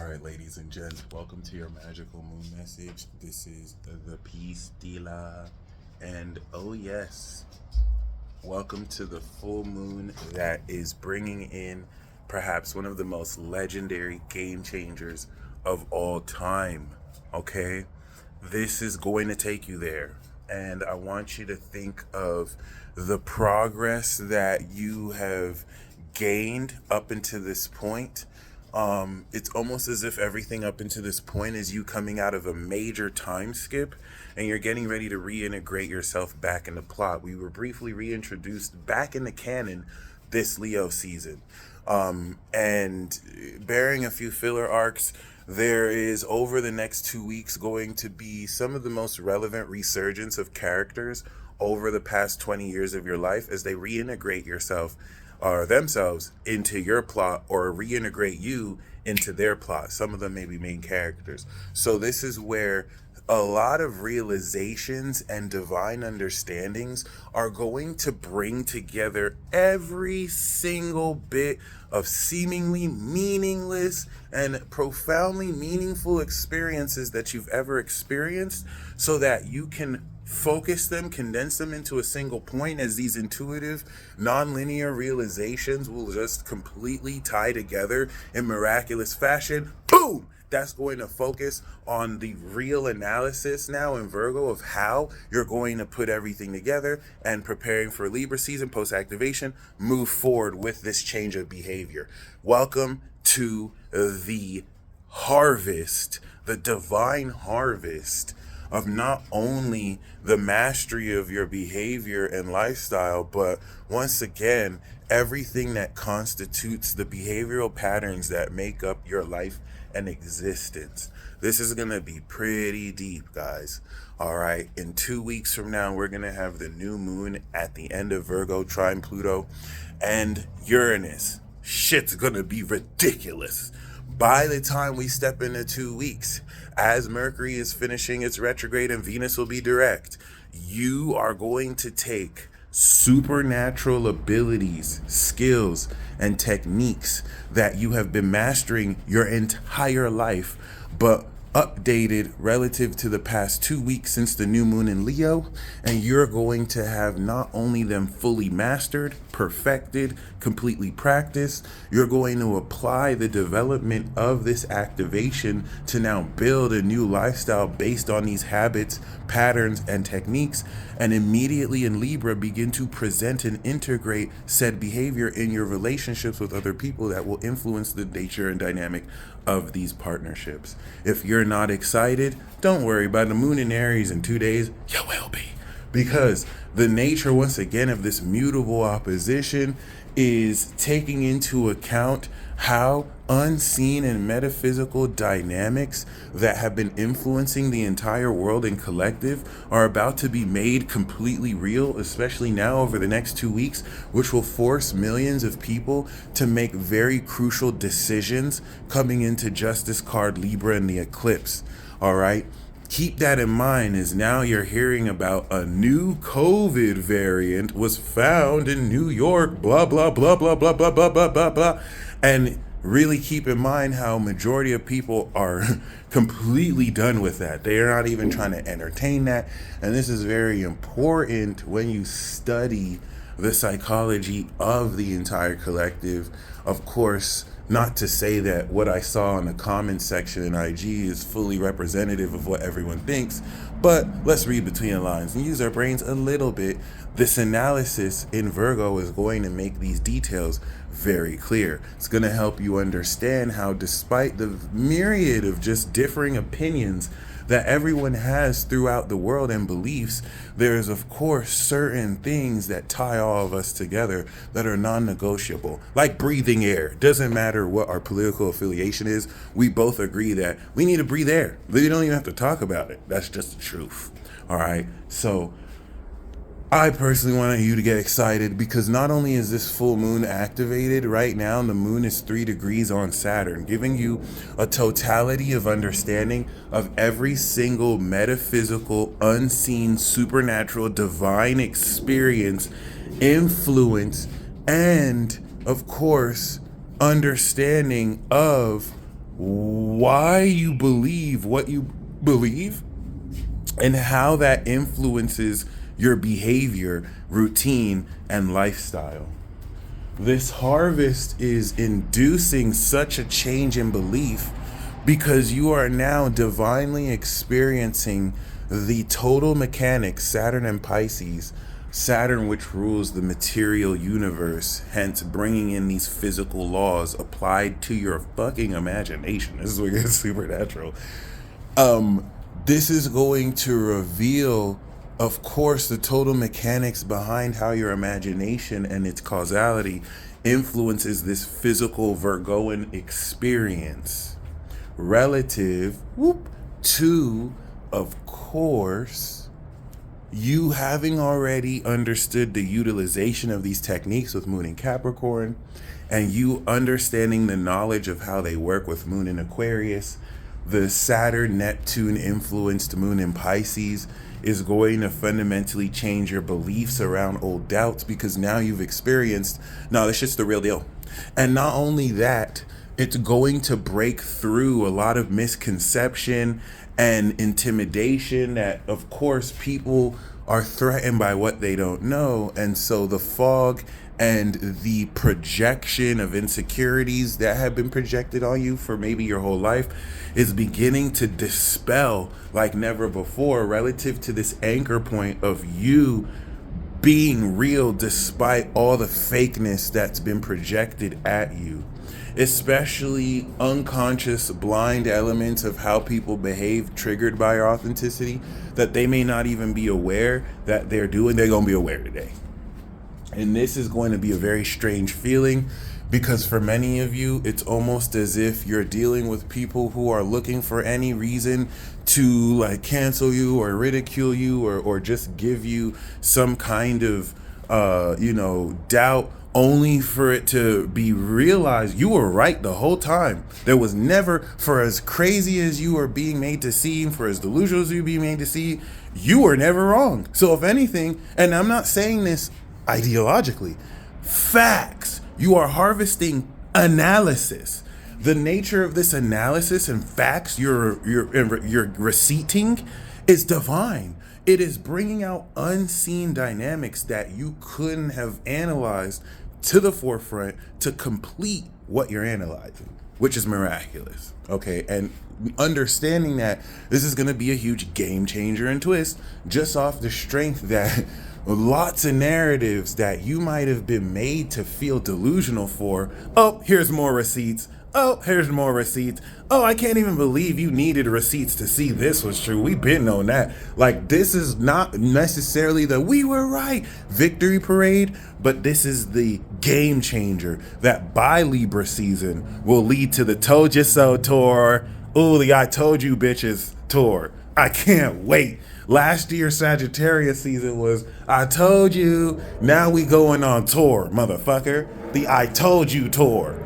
right, ladies and gents, welcome to your magical moon message. This is the Peace Dealer. And oh, yes, welcome to the full moon that is bringing in perhaps one of the most legendary game changers of all time. Okay? This is going to take you there. And I want you to think of the progress that you have gained up until this point. It's almost as if everything up until this point is you coming out of a major time skip and you're getting ready to reintegrate yourself back in the plot. We were briefly reintroduced back in the canon this Leo season. And bearing a few filler arcs, there is over the next 2 weeks going to be some of the most relevant resurgence of characters over the past 20 years of your life as they reintegrate yourself or themselves into your plot or reintegrate you into their plot. Some of them may be main characters. So this is where a lot of realizations and divine understandings are going to bring together every single bit of seemingly meaningless and profoundly meaningful experiences that you've ever experienced so that you can focus them, condense them into a single point as these intuitive, non-linear realizations will just completely tie together in miraculous fashion. Boom! That's going to focus on the real analysis now in Virgo of how you're going to put everything together and preparing for Libra season post-activation, move forward with this change of behavior. Welcome to the harvest, the divine harvest of not only the mastery of your behavior and lifestyle, but once again, everything that constitutes the behavioral patterns that make up your life and existence. This is going to be pretty deep, guys. All right. In 2 weeks from now, we're going to have the new moon at the end of Virgo, trine Pluto and Uranus. Shit's going to be ridiculous. By the time we step into 2 weeks, as Mercury is finishing its retrograde and Venus will be direct, you are going to take supernatural abilities, skills, and techniques that you have been mastering your entire life, but updated relative to the past 2 weeks since the new moon in Leo, and you're going to have not only them fully mastered, perfected, completely practiced, you're going to apply the development of this activation to now build a new lifestyle based on these habits, patterns, and techniques, and immediately in Libra begin to present and integrate said behavior in your relationships with other people that will influence the nature and dynamic of these partnerships. If you're not excited, don't worry. By the moon in Aries in 2 days, you will be. Because the nature, once again, of this mutable opposition is taking into account how unseen and metaphysical dynamics that have been influencing the entire world and collective are about to be made completely real, especially now over the next 2 weeks, which will force millions of people to make very crucial decisions coming into Justice card Libra and the eclipse. All right. Keep that in mind as now you're hearing about a new COVID variant was found in New York, blah, blah, blah, blah, blah, blah, blah, blah, blah, blah. And really keep in mind how majority of people are completely done with that. They are not even trying to entertain that. And this is very important when you study the psychology of the entire collective. Of course, not to say that what I saw in the comments section in IG is fully representative of what everyone thinks, but let's read between the lines and use our brains a little bit. This analysis in Virgo is going to make these details very clear. It's going to help you understand how, despite the myriad of just differing opinions that everyone has throughout the world and beliefs, there's of course certain things that tie all of us together that are non-negotiable, like breathing air. Doesn't matter what our political affiliation is, we both agree that we need to breathe air. We don't even have to talk about it. That's just the truth. All right. So I personally want you to get excited because not only is this full moon activated right now, the moon is 3 degrees on Saturn, giving you a totality of understanding of every single metaphysical, unseen, supernatural, divine experience, influence, and of course, understanding of why you believe what you believe, and how that influences your behavior, routine, and lifestyle. This harvest is inducing such a change in belief because you are now divinely experiencing the total mechanics, Saturn and Pisces. Saturn, which rules the material universe, hence bringing in these physical laws applied to your fucking imagination. This is where it gets supernatural. This is going to reveal, of course, the total mechanics behind how your imagination and its causality influences this physical Virgoan experience relative to, of course, you having already understood the utilization of these techniques with Moon in Capricorn, and you understanding the knowledge of how they work with Moon in Aquarius. The Saturn-Neptune influenced Moon in Pisces is going to fundamentally change your beliefs around old doubts, because now you've experienced, no, this shit's the real deal. And not only that, it's going to break through a lot of misconception and intimidation that, of course, people are threatened by what they don't know. And so the fog and the projection of insecurities that have been projected on you for maybe your whole life is beginning to dispel like never before, relative to this anchor point of you being real despite all the fakeness that's been projected at you, especially unconscious blind elements of how people behave triggered by your authenticity that they may not even be aware that they're doing. They're going to be aware today. And this is going to be a very strange feeling, because for many of you, it's almost as if you're dealing with people who are looking for any reason to like cancel you or ridicule you or just give you some kind of, doubt, only for it to be realized you were right the whole time. There was never, for as crazy as you are being made to seem, for as delusional as you being made to see, you were never wrong. So if anything, and I'm not saying this ideologically, facts, you are harvesting analysis. The nature of this analysis and facts you're receipting is divine. It is bringing out unseen dynamics that you couldn't have analyzed to the forefront to complete what you're analyzing, which is miraculous. Okay, and understanding that this is going to be a huge game changer and twist just off the strength that lots of narratives that you might have been made to feel delusional for. Oh, here's more receipts. Oh, here's more receipts. Oh, I can't even believe you needed receipts to see this was true. We've been on that. Like, this is not necessarily the we were right victory parade, but this is the game changer that by Libra season will lead to the Told You So tour. Ooh, the I Told You Bitches tour. I can't wait. Last year Sagittarius season was I told you. Now we going on tour, motherfucker. The I Told You tour,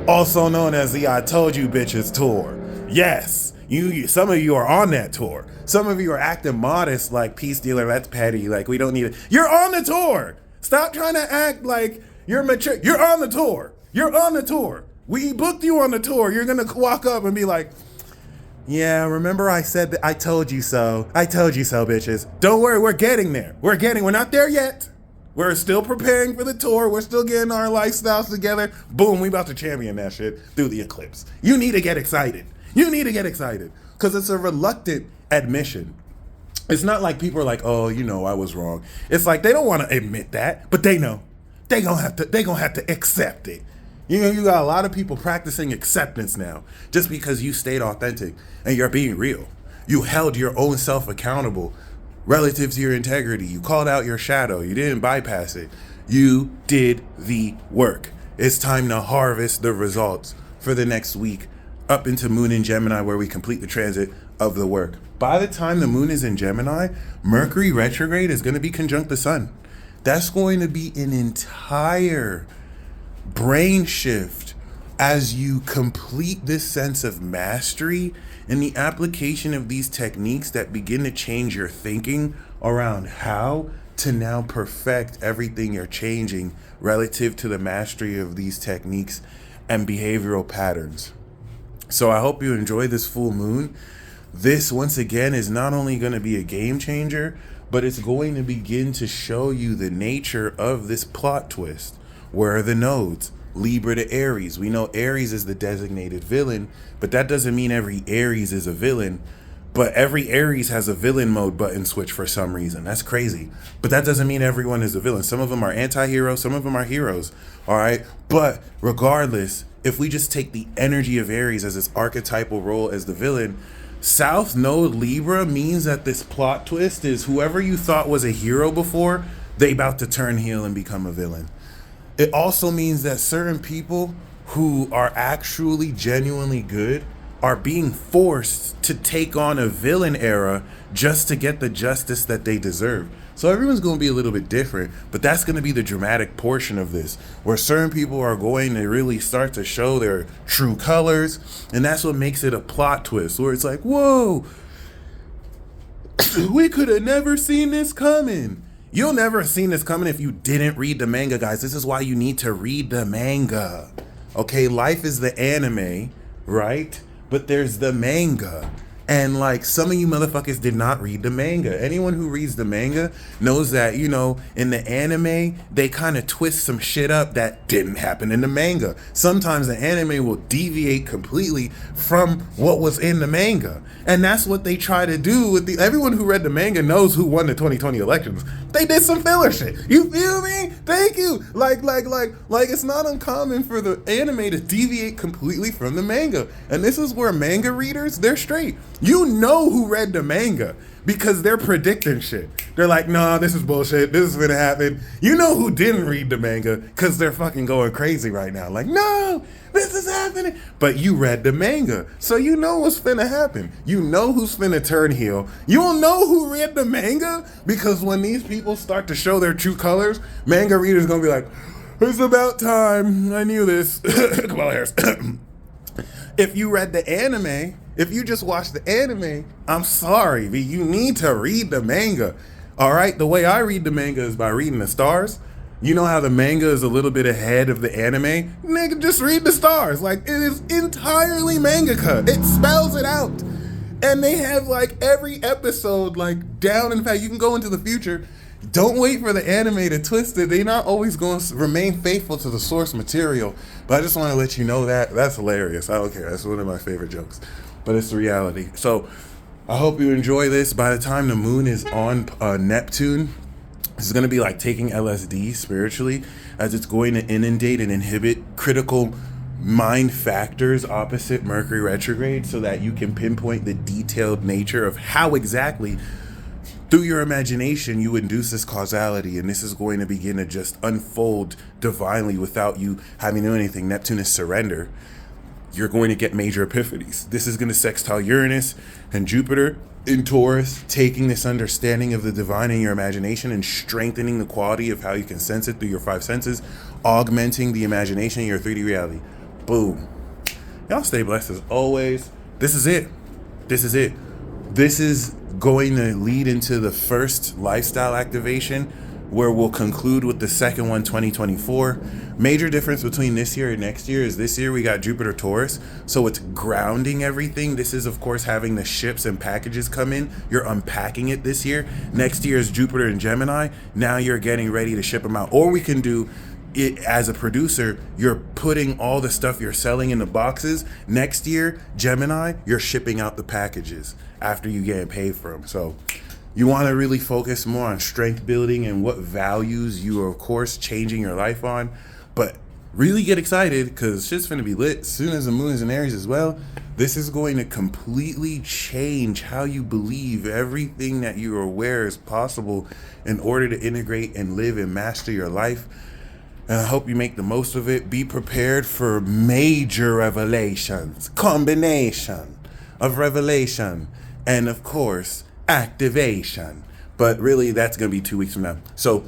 also known as the I Told You Bitches tour. Yes, you some of you are on that tour. Some of you are acting modest like peace dealer, that's petty, like we don't need it. You're on the tour. Stop trying to act like you're mature. You're on the tour. You're on the tour. We booked you on the tour. You're gonna walk up and be like, yeah, remember I said that I told you so. I told you so, bitches. Don't worry, we're getting there. We're not there yet. We're still preparing for the tour. We're still getting our lifestyles together. Boom, we about to champion that shit through the eclipse. You need to get excited. You need to get excited, because it's a reluctant admission. It's not like people are like, oh, I was wrong. It's like they don't want to admit that, but they know. They gonna have to accept it. You got a lot of people practicing acceptance now just because you stayed authentic and you're being real. You held your own self accountable relative to your integrity. You called out your shadow. You didn't bypass it. You did the work. It's time to harvest the results for the next week up into Moon in Gemini, where we complete the transit of the work. By the time the Moon is in Gemini, Mercury retrograde is going to be conjunct the Sun. That's going to be an entire brain shift as you complete this sense of mastery in the application of these techniques that begin to change your thinking around how to now perfect everything you're changing relative to the mastery of these techniques and behavioral patterns. So I hope you enjoy this full moon. This, once again, is not only going to be a game changer, but it's going to begin to show you the nature of this plot twist. Where are the nodes? Libra to Aries. We know Aries is the designated villain, but that doesn't mean every Aries is a villain. But every Aries has a villain mode button switch for some reason. That's crazy. But that doesn't mean everyone is a villain. Some of them are anti-heroes, some of them are heroes. All right. But regardless, if we just take the energy of Aries as its archetypal role as the villain, South Node Libra means that this plot twist is whoever you thought was a hero before, they about to turn heel and become a villain. It also means that certain people who are actually genuinely good are being forced to take on a villain era just to get the justice that they deserve. So everyone's going to be a little bit different, but that's going to be the dramatic portion of this, where certain people are going to really start to show their true colors, and that's what makes it a plot twist, where it's like, whoa, we could have never seen this coming. You'll never have seen this coming if you didn't read the manga, guys. This is why you need to read the manga. Okay, life is the anime, right? But there's the manga. And like, some of you motherfuckers did not read the manga. Anyone who reads the manga knows that, you know, in the anime, they kind of twist some shit up that didn't happen in the manga. Sometimes the anime will deviate completely from what was in the manga. And that's what they try to do with everyone who read the manga knows who won the 2020 elections. They did some filler shit. You feel me? Thank you. Like it's not uncommon for the anime to deviate completely from the manga. And this is where manga readers, they're straight. You know who read the manga because they're predicting shit. They're like, nah, this is bullshit. This is gonna happen. You know who didn't read the manga because they're fucking going crazy right now. Like, no, this is happening. But you read the manga, so you know what's finna happen. You know who's finna turn heel. You don't know who read the manga because when these people start to show their true colors, manga readers gonna be like, it's about time. I knew this. Kamala Harris. If you read the anime, if you just watched the anime, I'm sorry, but you need to read the manga. All right, the way I read the manga is by reading the stars. You know how the manga is a little bit ahead of the anime? Nigga, just read the stars. Like, it is entirely mangaka. It spells it out. And they have like every episode like down. In fact, you can go into the future. Don't wait for the anime to twist it. They're not always going to remain faithful to the source material. But I just want to let you know that. That's hilarious. I don't care. That's one of my favorite jokes. But it's the reality. So I hope you enjoy this. By the time the moon is on Neptune, this is going to be like taking LSD spiritually, as it's going to inundate and inhibit critical mind factors opposite Mercury retrograde so that you can pinpoint the detailed nature of how exactly through your imagination you induce this causality, and this is going to begin to just unfold divinely without you having to do anything. Neptune is surrender. You're going to get major epiphanies. This is going to sextile Uranus and Jupiter in Taurus, taking this understanding of the divine in your imagination and strengthening the quality of how you can sense it through your five senses, augmenting the imagination in your 3D reality. Boom. Y'all stay blessed as always. This is it. This is it. This is going to lead into the first lifestyle activation, where we'll conclude with the second one, 2024. Major difference between this year and next year is this year we got Jupiter Taurus, so it's grounding everything. This is, of course, having the ships and packages come in. You're unpacking it this year. Next year is Jupiter and Gemini. Now you're getting ready to ship them out. Or we can do it as a producer, you're putting all the stuff you're selling in the boxes. Next year, Gemini, you're shipping out the packages after you get paid for them. So you want to really focus more on strength building and what values you are, of course, changing your life on. But really get excited because shit's finna be lit as soon as the moon is in Aries as well. This is going to completely change how you believe everything that you are aware is possible in order to integrate and live and master your life. And I hope you make the most of it. Be prepared for major revelations, combination of revelation, and of course, activation. But really, that's going to be 2 weeks from now. So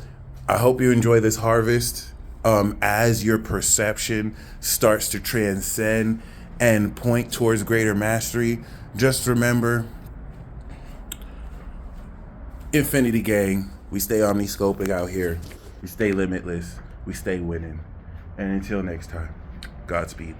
I hope you enjoy this harvest as your perception starts to transcend and point towards greater mastery. Just remember, Infinity Gang, we stay omniscoping out here. We stay limitless. We stay winning. And until next time, Godspeed.